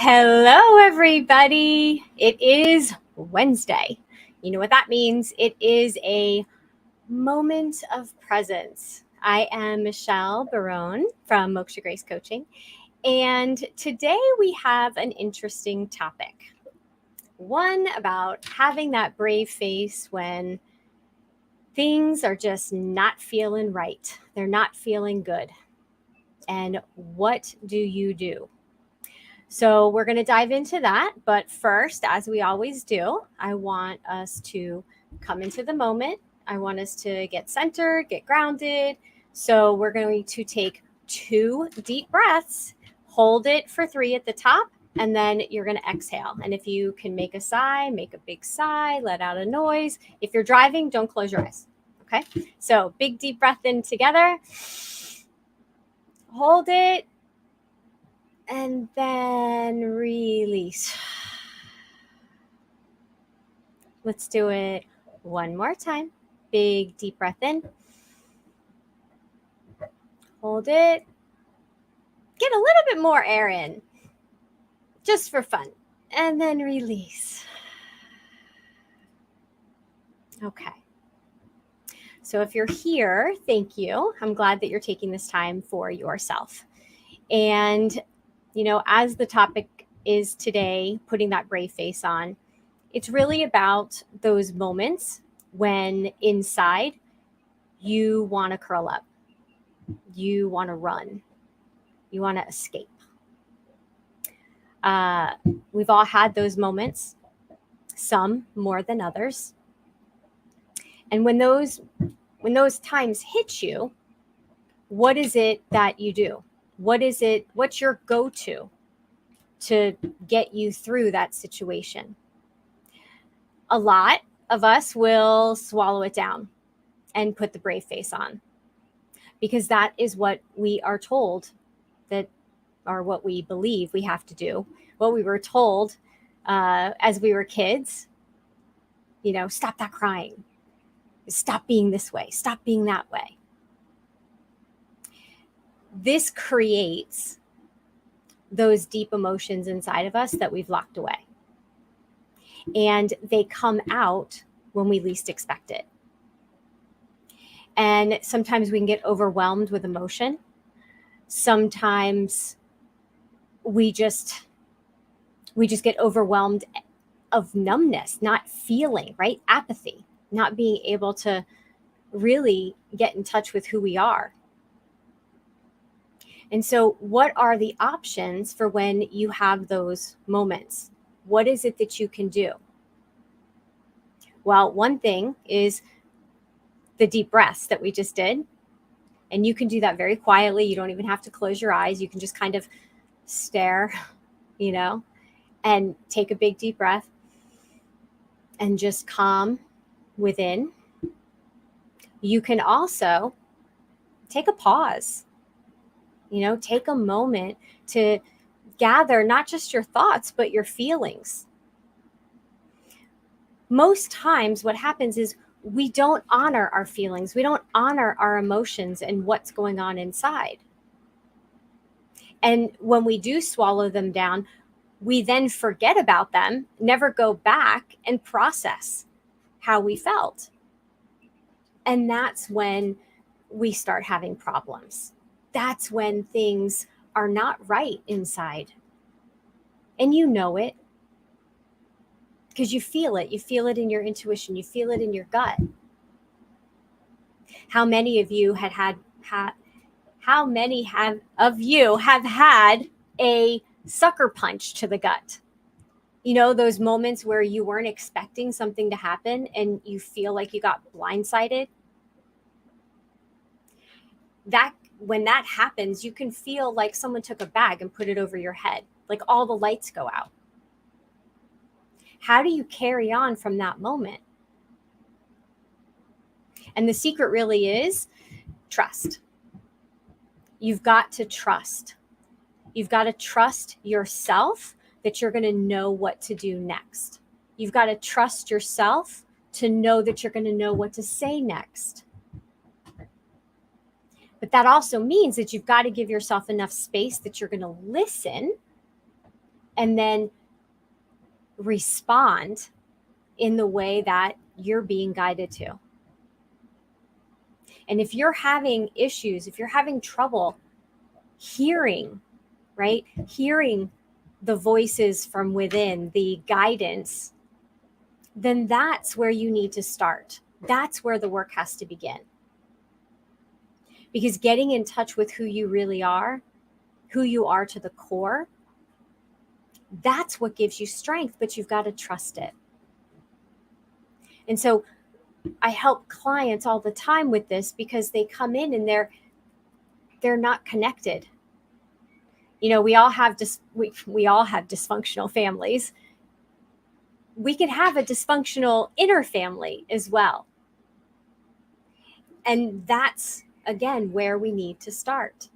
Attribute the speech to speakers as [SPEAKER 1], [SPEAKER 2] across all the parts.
[SPEAKER 1] Hello, everybody. It is Wednesday. You know what that means? It is a moment of presence. I am Michelle Barone from Moksha Grace Coaching, and today we have an interesting topic. One about having that brave face when things are just not feeling right. They're not feeling good. And what do you do? So we're going to dive into that. But first, as we always do, I want us to come into the moment. I want us to get centered, get grounded. So we're going to take 2 deep breaths, hold it for 3 at the top, and then you're going to exhale. And if you can make a sigh, make a big sigh, let out a noise. If you're driving, don't close your eyes. Okay? So big deep breath in together. Hold it. And then release. Let's do it one more time. Big deep breath in. Hold it. Get a little bit more air in, just for fun. And then release. Okay. So if you're here, thank you. I'm glad that you're taking this time for yourself. And as the topic is today, putting that brave face on, it's really about those moments when inside you want to curl up, you want to run, you want to escape. We've all had those moments, some more than others. And when those times hit you, what is it that you do? What's your go-to to get you through that situation? A lot of us will swallow it down and put the brave face on, because that is what we are told that, or what we believe we have to do, what we were told as we were kids. Stop that crying, stop being this way, stop being that way. This creates those deep emotions inside of us that we've locked away. And they come out when we least expect it. And sometimes we can get overwhelmed with emotion. Sometimes we just get overwhelmed of numbness, not feeling, right? Apathy, not being able to really get in touch with who we are. And so what are the options for when you have those moments? What is it that you can do? Well, one thing is the deep breaths that we just did. And you can do that very quietly. You don't even have to close your eyes. You can just kind of stare, and take a big deep breath and just calm within. You can also take a pause. Take a moment to gather not just your thoughts, but your feelings. Most times what happens is we don't honor our feelings. We don't honor our emotions and what's going on inside. And when we do swallow them down, we then forget about them, never go back and process how we felt. And that's when we start having problems. That's when things are not right inside. And you know it, because you feel it. You feel it in your intuition. You feel it in your gut. How many of you have had a sucker punch to the gut? Those moments where you weren't expecting something to happen and you feel like you got blindsided. When that happens, you can feel like someone took a bag and put it over your head, like all the lights go out. How do you carry on from that moment? And the secret really is trust. You've got to trust. You've got to trust yourself that you're going to know what to do next. You've got to trust yourself to know that you're going to know what to say next. But that also means that you've got to give yourself enough space that you're going to listen and then respond in the way that you're being guided to. And if you're having issues, if you're having trouble hearing, right, hearing the voices from within, the guidance, then that's where you need to start. That's where the work has to begin. Because getting in touch with who you really are, who you are to the core, that's what gives you strength, but you've got to trust it. And so I help clients all the time with this because they come in and they're not connected. You know, we all have dysfunctional families. We could have a dysfunctional inner family as well. And that's, again, where we need to start.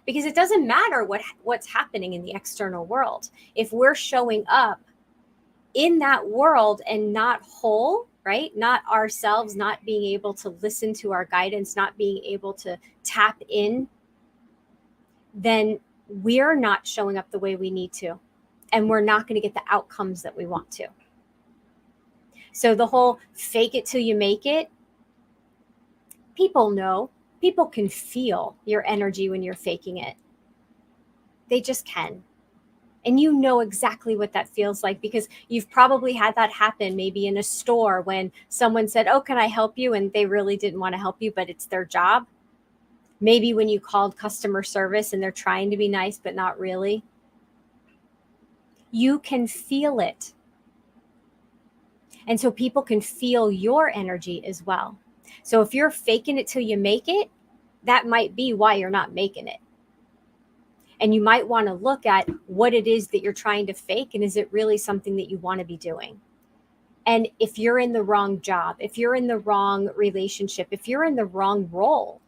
[SPEAKER 1] Because it doesn't matter what's happening in the external world. If we're showing up in that world and not whole, right? Not ourselves, not being able to listen to our guidance, not being able to tap in, then we're not showing up the way we need to. And we're not going to get the outcomes that we want to. So the whole fake it till you make it, people know, people can feel your energy when you're faking it. They just can. And you know exactly what that feels like because you've probably had that happen maybe in a store when someone said, "Oh, can I help you?" And they really didn't want to help you, but it's their job. Maybe when you called customer service and they're trying to be nice, but not really. You can feel it. And so people can feel your energy as well. So if you're faking it till you make it, that might be why you're not making it. And you might want to look at what it is that you're trying to fake, and is it really something that you want to be doing? And if you're in the wrong job, if you're in the wrong relationship, if you're in the wrong role,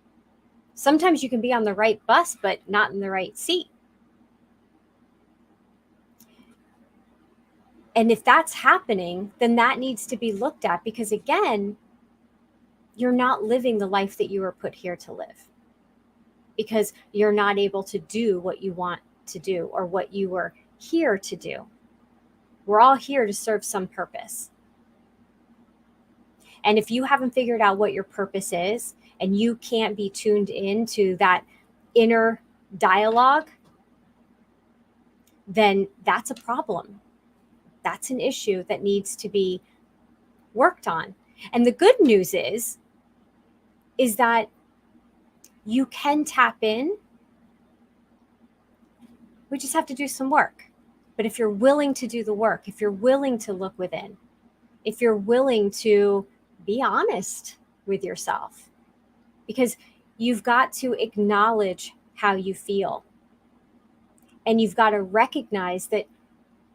[SPEAKER 1] sometimes you can be on the right bus, but not in the right seat. And if that's happening, then that needs to be looked at because, again, you're not living the life that you were put here to live because you're not able to do what you want to do or what you were here to do. We're all here to serve some purpose. And if you haven't figured out what your purpose is and you can't be tuned into that inner dialogue, then that's a problem. That's an issue that needs to be worked on. And the good news is that you can tap in. We just have to do some work. But if you're willing to do the work, if you're willing to look within, if you're willing to be honest with yourself, because you've got to acknowledge how you feel. And you've got to recognize that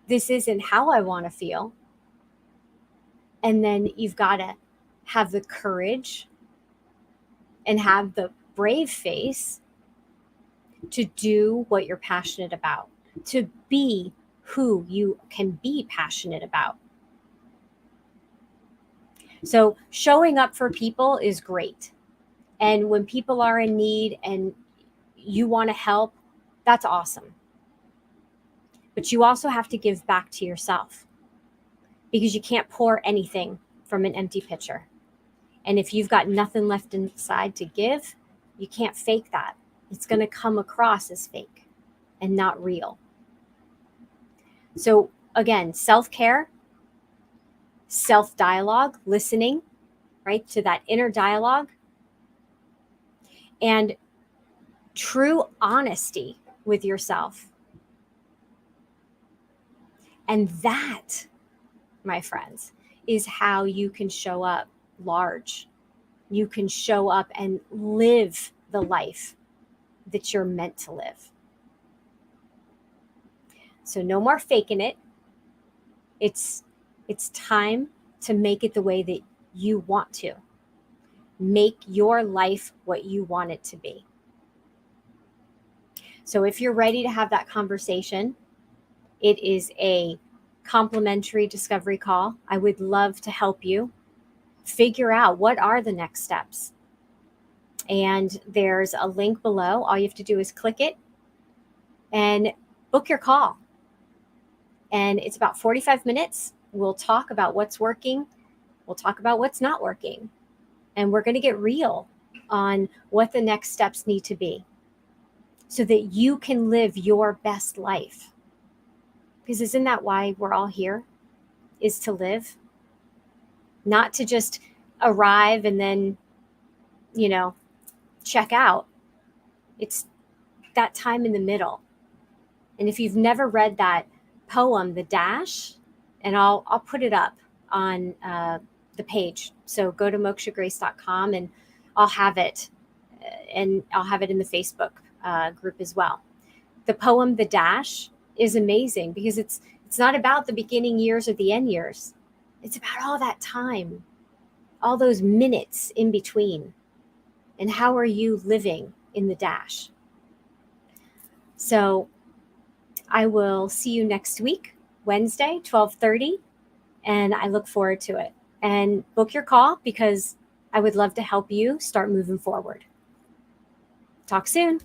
[SPEAKER 1] this isn't how I want to feel. And then you've got to have the courage and have the brave face to do what you're passionate about, to be who you can be passionate about. So showing up for people is great. And when people are in need and you want to help, that's awesome. But you also have to give back to yourself because you can't pour anything from an empty pitcher. And if you've got nothing left inside to give, you can't fake that. It's going to come across as fake and not real. So again, self-care, self-dialogue, listening, right, to that inner dialogue, and true honesty with yourself. And that, my friends, is how you can show up large. You can show up and live the life that you're meant to live. So no more faking it. It's time to make it the way that you want to. Make your life what you want it to be. So if you're ready to have that conversation, it is a complimentary discovery call. I would love to help you figure out what are the next steps. And there's a link below. All you have to do is click it and book your call. And it's about 45 minutes. We'll talk about what's working. We'll talk about what's not working. And we're going to get real on what the next steps need to be so that you can live your best life. Because isn't that why we're all here? Is to live? Not to just arrive and then, check out. It's that time in the middle. And if you've never read that poem, The Dash, and I'll put it up on the page. So go to mokshagrace.com and I'll have it. And I'll have it in the Facebook group as well. The poem, The Dash, is amazing because it's not about the beginning years or the end years. It's about all that time, all those minutes in between. And how are you living in the dash? So I will see you next week, Wednesday, 12:30, and I look forward to it. And book your call because I would love to help you start moving forward. Talk soon.